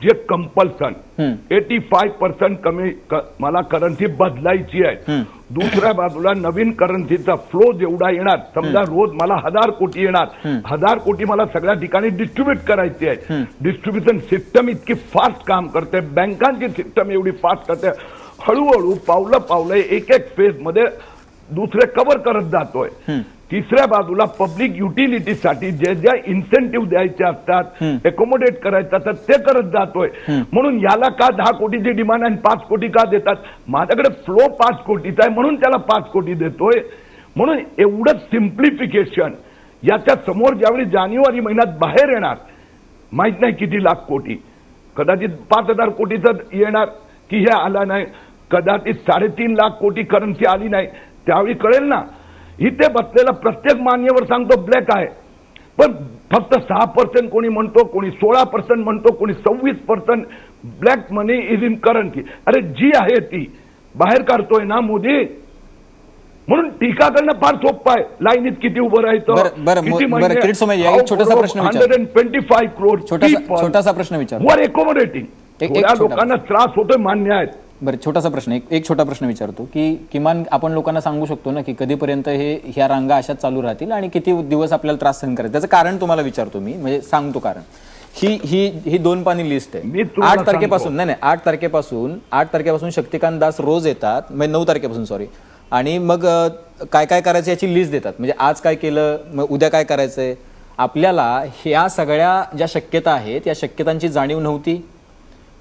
जे कंपल्सन 85% कमी मला करन्सी बदलायची आहे, दुसऱ्या बाजूला नवीन करन्सीचा फ्लो जेवढा येणार, समजा रोज मला 1000 कोटी येणार, 1000 कोटी मला सगळ्या ठिकाणी डिस्ट्रीब्यूट करायची आहे. डिस्ट्रीब्युशन सिस्टम इतकी फास्ट काम करते, बँकांची सिस्टम एवढी फास्ट करते, हळूहळू पावलं एक फेज मध्ये दुसरे कव्हर करत जातोय. तिसऱ्या बाजूला पब्लिक युटिलिटीसाठी जे ज्या इन्सेंटिव्ह द्यायचे असतात, अकोमोडेट करायचं असतात, ते करत जातोय. म्हणून याला का 10 कोटीची डिमांड आणि 5 कोटी का देतात. माझ्याकडे फ्लो 5 कोटीचा आहे म्हणून त्याला 5 कोटी देतोय. म्हणून एवढं सिम्प्लिफिकेशन याच्या समोर ज्यावेळी जानेवारी महिन्यात बाहेर येणार, माहित नाही किती लाख कोटी, कदाचित 5000 कोटीचं येणार की हे आला नाही, कदाचित 3.5 लाख कोटी करन्सी आली नाही, त्यावेळी कळेल ना. इथे बसलेला प्रत्येक मान्यवर सांगतो ब्लॅक आहे, पण फक्त 6% कोणी म्हणतो, कोणी 16% म्हणतो, कोणी 26% black money is in currency. अरे जी आहे ती बाहेर काढतोय ना मोदी. म्हणून टीका करणं फार सोपं आहे. लाईनीत किती उभं राहायचं, किरीट सोमय्या, एक छोटासा प्रश्न विचारतो. 125 करोड छोटासा प्रश्न विचारतो. वर एकोमोडेटिंग लोकांना त्रास होतोय, मान्य आहेत. बरं, छोटासा प्रश्न, एक छोटा प्रश्न विचारतो की किमान आपण लोकांना सांगू शकतो ना की कधीपर्यंत ह्या रांगा अशाच चालू राहतील आणि किती दिवस आपल्याला त्रास सहन करायचा. त्याचं कारण तुम्हाला विचारतो मी, म्हणजे सांगतो कारण. ही 2 पानी लिस्ट आहे. 8 तारखेपासून 8 तारखेपासून शक्तिकांत दास रोज येतात, म्हणजे 9 तारखेपासून सॉरी, आणि मग काय काय करायचं याची लिस्ट देतात. म्हणजे आज काय केलं, मग उद्या काय करायचंय. आपल्याला ह्या सगळ्या ज्या शक्यता आहेत या शक्यतांची जाणीव नव्हती.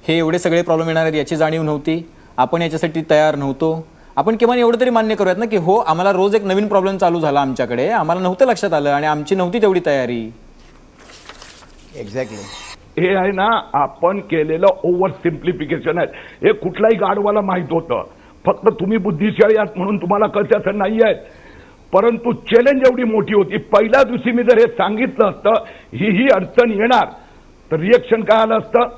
हे एवढे सगळे प्रॉब्लेम येणार आहेत याची जाणीव नव्हती. आपण याच्यासाठी तयार नव्हतो. आपण किमान एवढं तरी मान्य करूयात ना की हो, आम्हाला रोज एक नवीन प्रॉब्लेम चालू झाला आमच्याकडे, आम्हाला नव्हतं लक्षात आलं आणि आमची नव्हती तेवढी तयारी. एक्झॅक्टली हे आहे ना आपण केलेलं ओव्हर सिम्प्लिफिकेशन आहे. हे कुठलाही गाडवाला माहित होतं, फक्त तुम्ही बुद्धिशाळी आहात म्हणून तुम्हाला कळते असं नाही आहे. परंतु चॅलेंज एवढी मोठी होती. पहिल्या दिवशी मी जर हे सांगितलं असतं ही अडचण येणार तर रिएक्शन काय आलं असतं.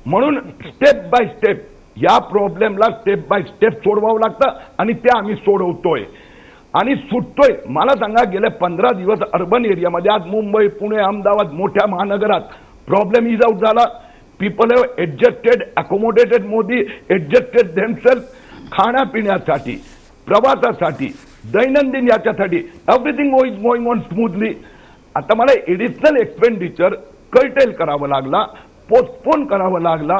म्हणून स्टेप बाय स्टेप या प्रॉब्लेमला स्टेप बाय स्टेप सोडवावं लागतं आणि ते आम्ही सोडवतोय आणि सुटतोय. मला सांगा, गेले 15 दिवस अर्बन एरियामध्ये, आज मुंबई, पुणे, अहमदाबाद मोठ्या महानगरात प्रॉब्लेम इज आउट झाला. People have adjusted, accommodated. मोदी एडजस्टेड देमसेल्फ खाण्यापिण्यासाठी, प्रवासासाठी, दैनंदिन याच्यासाठी. Everything is going on smoothly. आता मला एडिशनल एक्सपेंडिचर कर्टेल करावं लागला, पोस्टपोन करावं लागला,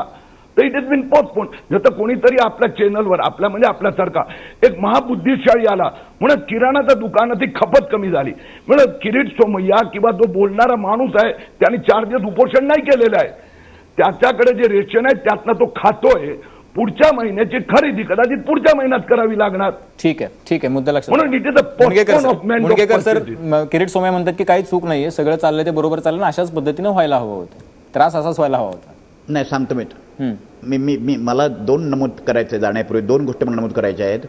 तर इट इज बीन पोस्टपोन. जसं कोणीतरी आपल्या चॅनलवर, आपल्या म्हणजे आपल्यासारखा एक महाबुद्धिशाळी आला म्हणून किराणाच्या दुकानाची खपत कमी झाली. म्हणून किरीट सोमय्या किंवा जो बोलणारा माणूस आहे त्याने 4 दिवस उपोषण नाही केलेलं आहे. त्याच्याकडे जे रेशन आहे त्यातनं तो खातोय. पुढच्या महिन्याची खरेदी कदाचित पुढच्या महिन्यात करावी लागणार. ठीक आहे, मुद्दा लक्षात. म्हणून it is a postpone of Mungekar sir, Kirit Somaiya म्हणतात की काही चूक नाहीये, सगळं चाललंय ते बरोबर चाललं, अशाच पद्धतीनं व्हायला हवं होतं, त्रास असाच व्हायला हवा होता. नाही, सांगतो मी मला 2 नमूद करायचे जाण्यापूर्वी 2 गोष्टी मला नमूद करायच्या आहेत.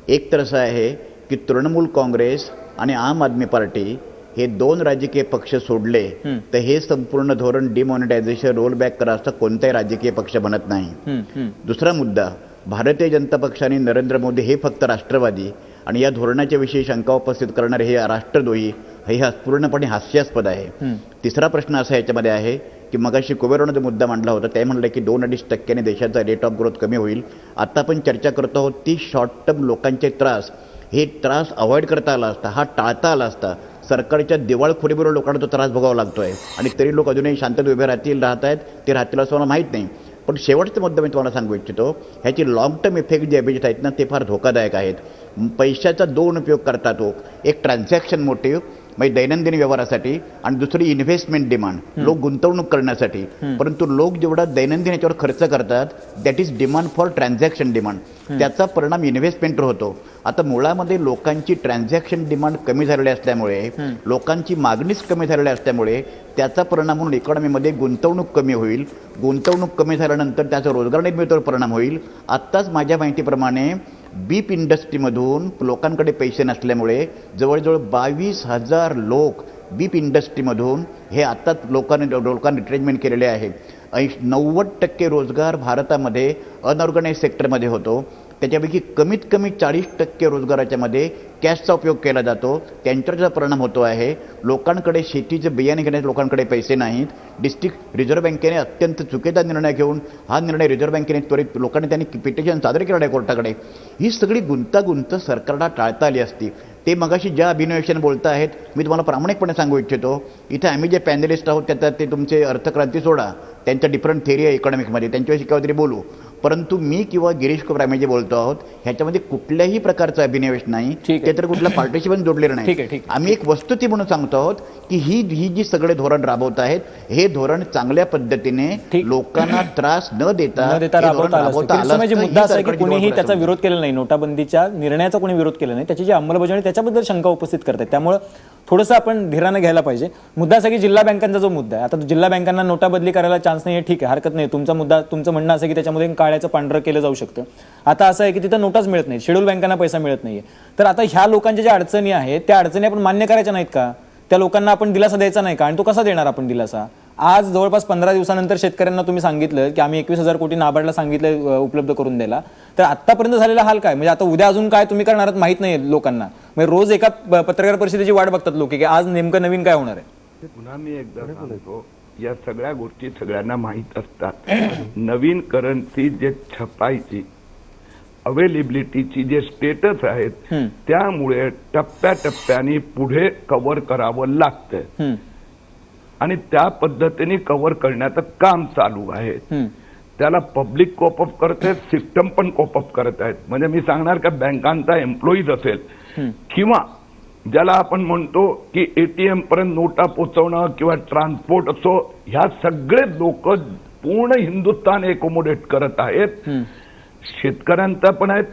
एक तर असं आहे की तृणमूल काँग्रेस आणि आम आदमी पार्टी हे 2 राजकीय पक्ष सोडले तर हे संपूर्ण धोरण डिमॉनिटायझेशन रोलबॅक करा असं कोणताही राजकीय पक्ष बनत नाही. दुसरा मुद्दा, भारतीय जनता पक्ष आणि नरेंद्र मोदी हे फक्त राष्ट्रवादी आणि या धोरणाच्या विषयी शंका उपस्थित करणारे हे राष्ट्रद्रोही हे पूर्णपणे हास्यास्पद आहे. तिसरा प्रश्न असा याच्यामध्ये आहे की मगाशी कुबेरानं जो मुद्दा मांडला होता ते म्हणलं की 2-2.5% देशाचा रेट ऑफ ग्रोथ कमी होईल. आता आपण चर्चा करतो आहोत ती शॉर्ट टर्म लोकांचे त्रास, हे त्रास अवॉइड करता आला असता, हा टाळता आला असता. सरकारच्या दिवाळखोरीबरोबर लोकांना तो त्रास भोगावा लागतोय आणि तरी लोक अजूनही शांततेत उभे राहत आहेत. ते राहतील असं मला माहीत नाही. पण शेवटचा मुद्दा मी तुम्हाला सांगू इच्छितो, ह्याची लॉंग टर्म इफेक्ट जे अभिजित आहेत ना ते फार धोकादायक आहेत. पैशाचा दोन उपयोग करतात लोक, एक ट्रान्झॅक्शन मोटिव्ह म्हणजे दैनंदिन व्यवहारासाठी आणि दुसरी इन्व्हेस्टमेंट डिमांड, लोक गुंतवणूक करण्यासाठी. परंतु लोक जेवढा दैनंदिन याच्यावर खर्च करतात that is demand for transaction demand, त्याचा परिणाम इन्व्हेस्टमेंटवर होतो. आता मुळामध्ये लोकांची ट्रान्झॅक्शन डिमांड कमी झालेली असल्यामुळे, लोकांची मागणीच कमी झालेली असल्यामुळे त्याचा परिणाम म्हणून इकॉनॉमीमध्ये गुंतवणूक कमी होईल. गुंतवणूक कमी झाल्यानंतर त्याचा रोजगार निर्मितीवर परिणाम होईल. आत्ताच माझ्या माहितीप्रमाणे बीप इंडस्ट्रीमधून लोकांकडे पैसे नसल्यामुळे जवळजवळ 22,000 लोक बीप इंडस्ट्रीमधून हे आत्ताच लोकांनी रिट्रेंचमेंट केलेले आहे. 90% रोजगार भारतामध्ये अनऑर्गनाइज सेक्टरमध्ये होतो. त्याच्यापैकी कमीत कमी 40% रोजगाराच्यामध्ये कॅशचा उपयोग केला जातो. त्यांच्यावर परिणाम होतो आहे. लोकांकडे शेतीचं बियाणे घेण्याचे लोकांकडे पैसे नाहीत. डिस्ट्रिक्ट रिझर्व्ह बँकेने अत्यंत चुकीचा निर्णय घेऊन हा निर्णय रिझर्व्ह बँकेने त्वरित लोकांनी त्यांनी पिटिशन सादर केलं आहे कोर्टाकडे. ही सगळी गुंतागुंत सरकारला टाळता आली असती. ते मगाशी ज्या अभिनवेशन बोलत आहेत मी तुम्हाला प्रामाणिकपणे सांगू इच्छितो, इथे आम्ही जे पॅनलिस्ट आहोत त्यात ते तुमचे अर्थक्रांती सोडा, त्यांच्या डिफरंट थेरी आहे इकॉनॉमिकमध्ये, त्यांच्याविषयी केव्हा तरी बोलू. परंतु मी किंवा गिरीश कपूर आम्ही जे बोलतो आहोत ह्याच्यामध्ये कुठल्याही प्रकारचा अभिनिवेश नाही, ते तर कुठल्या पार्टीशी पण जोडलेलं नाही. आम्ही एक वस्तुस्थिती म्हणून सांगतो आहोत की ही जी सगळे धोरण राबवत आहेत हे धोरण चांगल्या पद्धतीने लोकांना त्रास न देता मुद्दा असा की कुणीही त्याचा विरोध केलेला नाही, नोटाबंदीच्या निर्णयाचा कोणी विरोध केला नाही, त्याची जी अंमलबजावणी त्याच्याबद्दल शंका उपस्थित करतात. त्यामुळे थोडंसं आपण धीरानं घ्यायला पाहिजे. मुद्दा असा की जिल्हा बँकांचा जो मुद्दा आहे, आता जिल्हा बँकांना नोटाबदली करायला चान्स नाही, ठीक आहे, हरकत नाही. तुमचा मुद्दा, तुमचं म्हणणं असं की त्याच्यामध्ये काळ्याचं पांढरं केलं जाऊ शकतं. आता असं आहे की तिथं नोटाच मिळत नाही, शेड्यूल बँकांना पैसा मिळत नाहीये. तर आता ह्या लोकांच्या ज्या अडचणी आहेत त्या अडचणी आपण मान्य करायच्या नाहीत का? त्या लोकांना आपण दिलासा द्यायचा नाही का? आणि तो कसा देणार आपण दिलासा? आज जवळपास 15 दिवसानंतर शेतकऱ्यांना तुम्ही सांगितलं की आम्ही 21,000 कोटी नाबार्डला सांगितलं उपलब्ध करून द्यायला, तर आतापर्यंत झालेला हाल काय? म्हणजे आता उद्या अजून काय तुम्ही करणार आहात माहित नाही लोकांना. म्हणजे रोज एका पत्रकार परिषदेची वाट बघतात लोक की आज नेमकं नवीन काय होणार आहे. पुन्हा मी एकदा सांगतो, या सगळ्या गोष्टी सगळ्यांना माहीत असतात. नवीन करन्सी जे छपायची अवेलेबिलिटीची जे स्टेटस आहेत त्यामुळे टप्प्याटप्प्याने पुढे कव्हर करावं लागतं आणि त्या पद्धतीने कव्हर करण्याचं काम चालू आहे. त्याला पब्लिक कोप अप करत आहेत, सिस्टम पण कोप अप करत आहेत. म्हणजे मी सांगणार का बँकांचा एम्प्लॉईज असेल किंवा ज्याला आपण म्हणतो की एटीएम पर्यंत नोटा पोचवणं किंवा ट्रान्सपोर्ट असो, ह्या सगळे लोक पूर्ण हिंदुस्थान एकोमोडेट करत आहेत. शेतकऱ्यांचा पण आहेत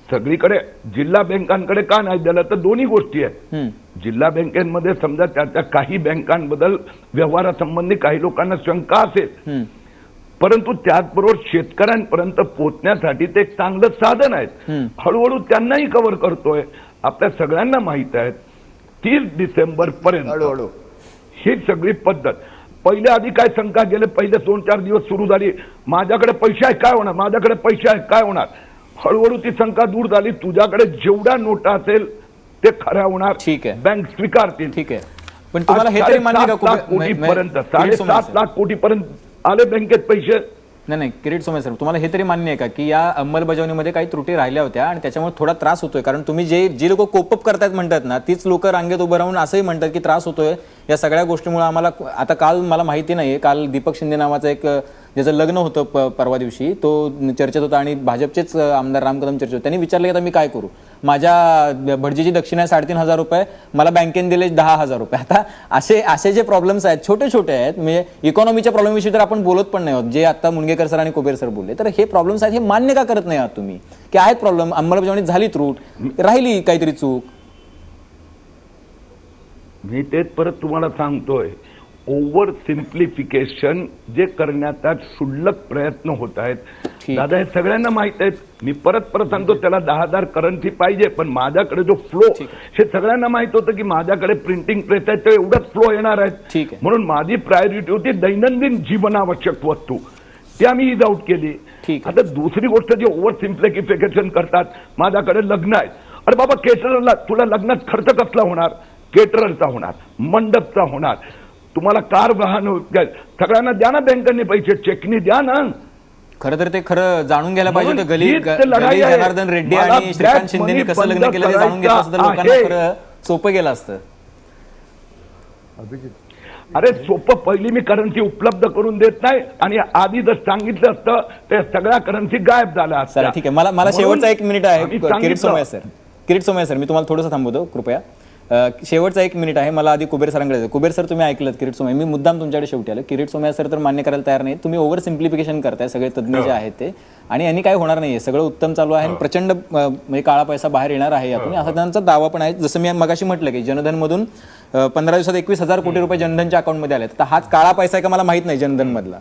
सगळीकडे. जिल्हा बँकांकडे का नाही दिलं तर दोन्ही गोष्टी आहेत. जिल्हा बँकेमध्ये समजा त्याच्या काही बँकांबद्दल व्यवहारासंबंधी काही लोकांना शंका असेल, परंतु त्याचबरोबर शेतकऱ्यांपर्यंत पोहोचण्यासाठी ते एक चांगलं साधन आहेत. हळूहळू त्यांनाही कव्हर करतोय. आपल्या सगळ्यांना माहित आहे 30 डिसेंबर पर्यंत हळूहळू ही सगळी पद्धत. पहिल्या आधी काय शंका गेले, पहिले 2-4 दिवस सुरू झाली, माझ्याकडे पैसे आहे काय होणार, माझ्याकडे पैसे आहे काय होणार. हळूहळू ती शंका दूर झाली. तुझ्याकडे जेवढ्या नोटा असेल ते खऱ्या होणार, ठीक आहे, बँक स्वीकारतील. ठीक आहे. पण तुम्हाला हे तरी मान्य का 7.5 लाख कोटीपर्यंत आले बँकेत पैसे? नाही किरीट सोमय सर, तुम्हाला हे तरी मान्य आहे का की या अंमलबजावणीमध्ये काही त्रुटी राहिल्या होत्या आणि त्याच्यामुळे थोडा त्रास होतोय? कारण तुम्ही जी लोक कोपअप करतायत म्हणतात ना, तीच लोक रांगेत उभं राहून असंही म्हणतात की त्रास होतोय या सगळ्या गोष्टीमुळे आम्हाला. आता काल मला माहिती नाहीये, काल दीपक शिंदे नावाचा एक ज्याचं लग्न होतं परवा दिवशी, तो चर्चेत होता आणि भाजपचेच आमदार राम कदम चर्चेत होते. त्यांनी विचारलं की आता मी काय करू, माझ्या भटजीची दक्षिणा आहे 3,500 रुपये, मला बँकेने दिले 10,000 रुपये. आता असे जे प्रॉब्लेम्स आहेत छोटे छोटे आहेत, म्हणजे इकॉनॉमीच्या प्रॉब्लेमविषयी तर आपण बोलत पण नाही आहोत, जे आता मुनगेकर सर आणि कुबेर सर बोलले. तर हे प्रॉब्लेम्स आहेत, हे मान्य का करत नाही आहात तुम्ही की आहेत प्रॉब्लेम, अंमलबजावणी झाली, त्रुट राहिली, काहीतरी चूक? मी तेच परत तुम्हाला सांगतोय, ओव्हर सिम्प्लिफिकेशन जे करण्याचा क्षुल्लक प्रयत्न होत आहेत. दादा हे सगळ्यांना माहित आहेत. मी परत सांगतो, त्याला 10,000 करन्सी पाहिजे, पण माझ्याकडे जो फ्लो, हे सगळ्यांना माहित होतं की माझ्याकडे प्रिंटिंग प्रेस आहे, ते एवढंच फ्लो येणार आहेत. म्हणून माझी प्रायोरिटी होती दैनंदिन जीवनावश्यक वस्तू, ती आम्ही इज आउट केली. आता दुसरी गोष्ट, जे ओव्हर सिम्प्लिफिकेशन करतात, माझ्याकडे लग्न आहेत, अरे बाबा केटररला तुला लग्नात खर्च कसला होणार? केटररचा होणार, मंडपचा होणार, तुम्हाला कार वाहन सगळ्यांना द्या ना, बँकांनी पैसे चेकनी द्या ना. खरं तर ते खरं जाणून घ्यायला पाहिजे होतं. गली जनार्दन रेड्डी मला आणि श्रीकांत शिंदेनी कसं लग्न केलं ते जाणून घेतलं असतं तर लोकांना खरं सोपं गेलं असतं. अभिजित, अरे सोपं, पहिली मी करन्सी उपलब्ध करून देत नाही आणि आधी जर सांगितलं असतं ते सगळ्या करन्सी गायब झाल्या असत्या. चला ठीक आहे, मला शेवटचा 1 मिनिट आहे. किरीट सोमय्या सर, मी तुम्हाला थोडंसं थांबवतो कृपया. शेवटचा 1 मिनिट आहे. मला आधी कुबेर सरांकडे. कुबेर सर, तुम्ही ऐकलं किरीट सोमय्या, मी मुद्दाम तुमच्याकडे शेवटी आलो. किरीट सोमय्या सर तर मान्य करायला तयार नाही. तुम्ही ओव्हर सिम्प्लिफिकेशन करताय, सगळे तज्ज्ञ जे आहेत ते, आणि यांनी काय होणार नाहीये, सगळं उत्तम चालू आहे. प्रचंड म्हणजे काळा पैसा बाहेर येणार आहे यातून, असा त्यांचा दावा पण आहे. जसं मी मगाशी म्हटलं की जनधन मधून 15 दिवसात 21,000 कोटी रुपये जनधनच्या अकाउंटमध्ये आले. तर हाच काळा पैसा आहे का मला माहित नाही जनधन मधला.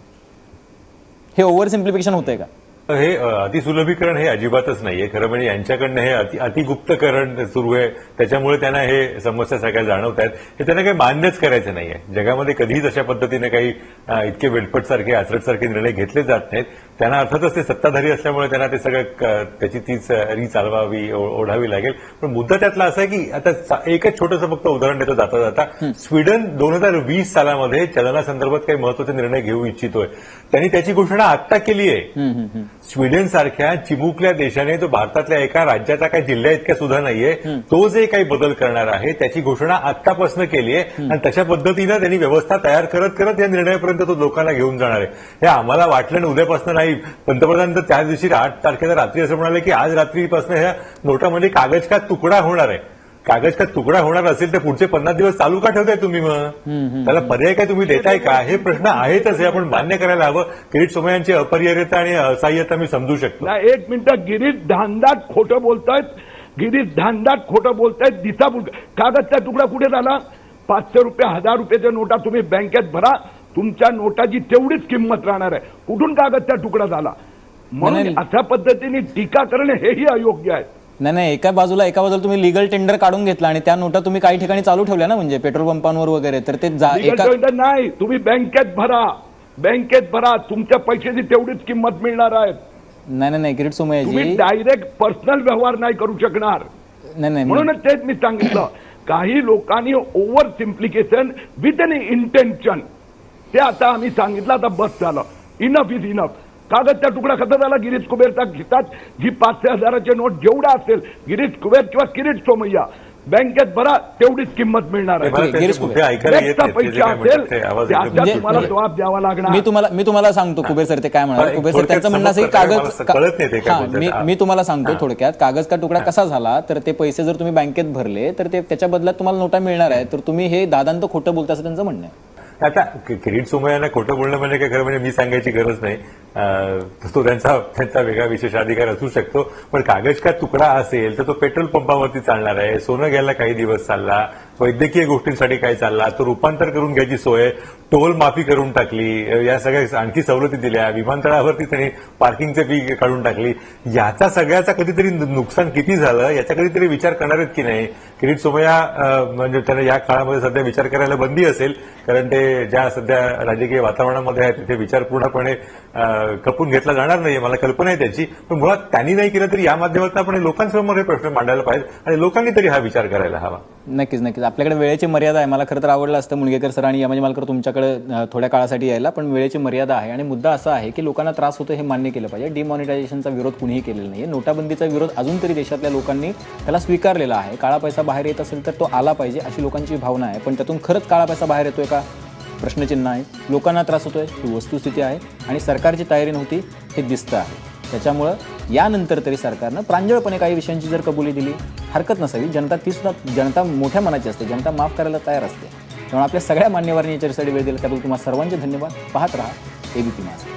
हे ओव्हर सिम्प्लिफिकेशन होतंय का? हे अतिसुलभीकरण हे अजिबातच नाहीये. खरं म्हणजे यांच्याकडनं हे अतिगुप्तकरण सुरू आहे, त्याच्यामुळे त्यांना हे समस्या सगळ्या जाणवत आहेत. हे त्यांना काही मान्यच करायचं नाहीये. जगामध्ये कधीच अशा पद्धतीने काही इतके वेलपटसारखे आचरटसारखे निर्णय घेतले जात नाहीत. त्यांना अर्थातच ते सत्ताधारी असल्यामुळे त्यांना ते सगळं त्याची तीच चालवावी ओढावी लागेल. पण मुद्दा त्यातला असा आहे की आता एकच छोटंसं फक्त उदाहरण देतो जाता जाता. स्वीडन 2020 सालामध्ये चलनासंदर्भात काही महत्वाचे निर्णय घेऊ इच्छितोय. त्यांनी त्याची घोषणा आत्ता केली आहे. स्वीडन सारख्या चिमुकल्या देशाने, तो भारतातल्या एका राज्याचा काही जिल्ह्या इतक्या सुद्धा नाहीये, तो जे काही बदल करणार आहे त्याची घोषणा आत्तापासून केली आहे. आणि तशा पद्धतीनं त्यांनी व्यवस्था तयार करत करत या निर्णयापर्यंत तो लोकांना घेऊन जाणार आहे. हे आम्हाला वाटलं ना उद्यापासून नाही. पंतप्रधान तर त्याच दिवशी 8 तारखेला रात्री असं म्हणाले की आज रात्रीपासून ह्या नोटामध्ये कागज का तुकडा होणार आहे. कागज का तुकडा होणार असेल तर पुढचे 50 दिवस चालू का ठेवताय तुम्ही? मग त्याला पर्याय काय तुम्ही देताय का? हे प्रश्न आहेतच. हे आपण मान्य करायला हवं. किरीट सोमय्यांची अपरिहार्यता आणि असहाय्यता मी समजू शकतो. 1 मिनिट, गिरीश धांदाट खोटं बोलतायत. गिरीश धांदाट खोटं बोलतायत. दिसापूर कागदचा तुकडा कुठे झाला? 500 रुपये 1000 रुपयाच्या नोटा तुम्ही बँकेत भरा, तुमच्या नोटाची तेवढीच किंमत राहणार आहे. कुठून कागदचा तुकडा झाला? म्हणून अशा पद्धतीने टीका करणं हेही अयोग्य आहे. नाही, एका बाजूला तुम्ही लिगल टेंडर काढून घेतला आणि त्या नोटा तुम्ही काही ठिकाणी चालू ठेवल्या ना, म्हणजे पेट्रोल पंपांवर वगैरे. तर ते नाही, तुम्ही बँकेत भरा, तुमच्या पैशाची तेवढीच किंमत मिळणार आहे. नाही किरीट सोमय्याजी, तुम्ही डायरेक्ट पर्सनल व्यवहार नाही करू शकणार. नाही म्हणूनच तेच मी सांगितलं. काही लोकांनी ओव्हर सिम्प्लिकेशन विथ एन इंटेन्शन, ते आता आम्ही सांगितलं, आता बस झालं. Enough is enough. कागदचा तुकडा कसा झाला? गिरीश कुबेरचा घेतात, जी 500 हजाराची नोट जेवढा असेल, गिरीश कुबेर किंवा किरीट सोमय्या बँकेत भरा, तेवढीच किंमत मिळणार आहे. पैसा असेल त्याचा तुम्हाला जबाब द्यावा लागणार. मी तुम्हाला सांगतो कुबेर सर ते काय म्हणाले. कुबेर सर त्यांचं म्हणणं असं की मी तुम्हाला सांगतो थोडक्यात, कागज का तुकडा कसा झाला, तर ते पैसे जर तुम्ही बँकेत भरले तर ते त्याच्या बदल्यात तुम्हाला नोटा मिळणार आहे. तर तुम्ही हे दादांत खोटं बोलता असं त्यांचं म्हणणं आहे. आता किरीट सोमय्यांना खोटं बोलणं म्हणजे काय, खरं म्हणजे मी सांगायची गरज नाही. तो त्यांचा वेगळा विशेषाधिकार असू शकतो. पण कागज का तुकडा असेल तर तो पेट्रोल पंपावरती चालणार आहे. सोनं घ्यायला काही दिवस चालला, वैद्यकीय गोष्टींसाठी काय चालला, तो रूपांतर करून घ्यायची सोय, टोल माफी करून टाकली, या सगळ्या आणखी सवलती दिल्या, विमानतळावरती त्यांनी पार्किंगचे फी काढून टाकली. याचा सगळ्याचा कधीतरी नुकसान किती झालं याचा कधीतरी विचार करणार आहेत की नाही? किरीट सोमय्या म्हणजे त्यांना या काळामध्ये सध्या विचार करायला बंदी असेल, कारण ते ज्या सध्या राजकीय वातावरणामध्ये आहे तिथे विचार पूर्णपणे खपून घेतला जाणार नाही, मला कल्पना आहे त्याची. पण मुळात त्यांनी नाही केलं तरी या माध्यमातून आपण लोकांसमोर हे प्रश्न मांडायला पाहिजे आणि लोकांनी तरी हा विचार करायला हवा. नक्कीच. आपल्याकडे वेळेची मर्यादा आहे. मला खरं तर आवडलं असतं मुणगेकर सर आणि यमाजी मालकर तुमच्याकडे थोड्या काळासाठी यायला, पण वेळेची मर्यादा आहे. आणि मुद्दा असा आहे की लोकांना त्रास होतो हे मान्य केलं पाहिजे. डिमॉनिटायझेशनचा विरोध कुणीही केलेला नाहीये. नोटाबंदीचा विरोध अजून तरी देशातल्या लोकांनी त्याला स्वीकारलेला आहे. काळा पैसा बाहेर येत असेल तर तो आला पाहिजे अशी लोकांची भावना आहे. पण त्यातून खरंच काळा पैसा बाहेर येतोय का? प्रश्नचिन्ह आहे. लोकांना त्रास होतोय ही वस्तुस्थिती आहे आणि सरकारची तयारी नव्हती हे दिसतं आहे. त्याच्यामुळं यानंतर तरी सरकारनं प्रांजळपणे काही विषयांची जर कबुली दिली हरकत नसावी. जनता मोठ्या मनाची असते, जनता माफ करायला तयार असते. त्यामुळे आपल्या सगळ्या मान्यवरांनी या चर्चेसाठी वेळ दिला त्याबद्दल तुम्हाला सर्वांचे धन्यवाद. पाहत रहा एबीपी माझा.